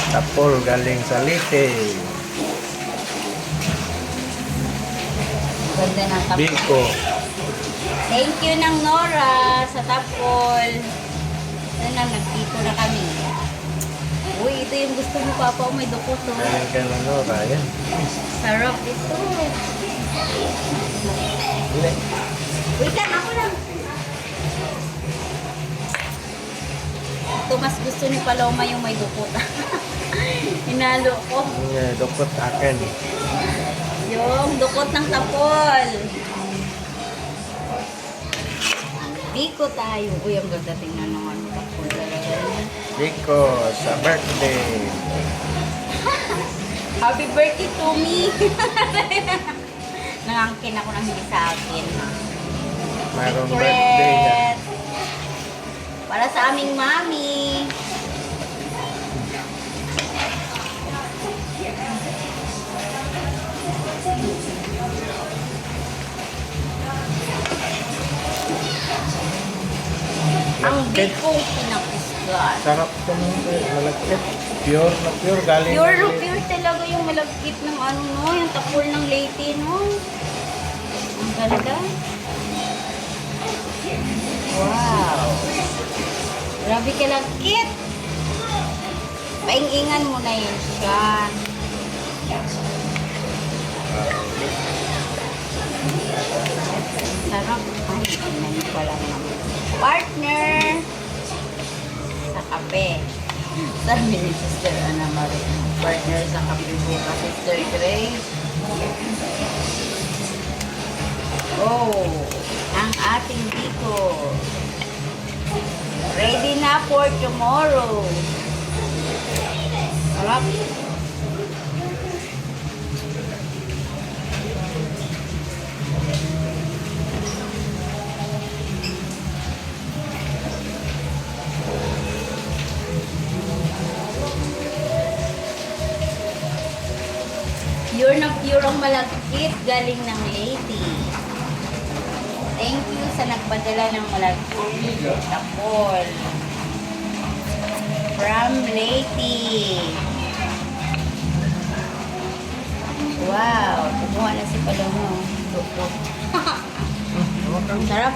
Tapol galing sa Leyte. Ganda ng tapol. Biko. Thank you ng Nora sa tapol. Sana nagtito na kami. Uy, ito yung gusto mo, Papa. May duko to. Galing ka lang, Nora. Yan. Sarap ito. Hindi. Wait lang, ako lang. Ito, mas gusto ni Paloma yung may dukot. Hinalo ko. Dukot akin. Yung dukot ng tapol. Biko tayo. Uy, ang ganda tingnan naman ng tapol talaga. Biko sa birthday. Happy birthday to me! Nangangkin ako ng hindi sa akin. Mayroong birthday niya. Secret! Para sa aming mami. Ang Malagkit. bikong pinakusgan. Sarap ito ng malagkit. Pure na pure. Galing Pure ng na Leyte. pure talaga yung malagkit ng ano no, yung tapol ng Leyte no. Ang ganda. Wow. Grabe ka lagkit. Paingingan mo na yun siya. Sarap. Ay, tingnan niyo pala naman. Partner! Sa kape. Sabi ni Sister Ana Marie. Partner sa kape bukas, Sister Grace. Oh, ang ating dito. Ready na for tomorrow. Sarap. Pure na pure ang malagkit galing ng Leyte. Thank you sa nagpadala ng malagkit tapol. From Leyte. Wow, kumuha na si Paloma. Dukot. Ang sarap.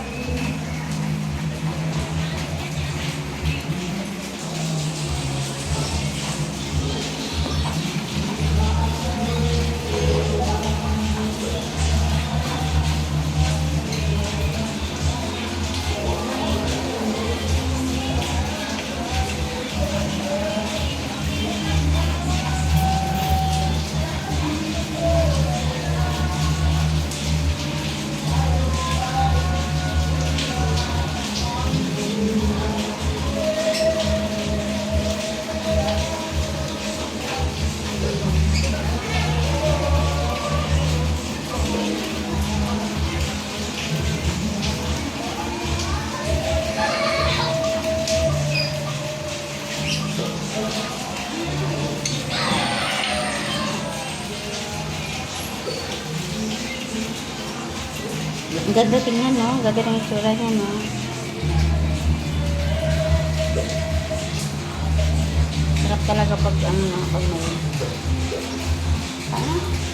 Ang ganda tingnan, no? Ang ganda ng itsura niya, no? Sarap talaga pag, ano, pag may... Ah?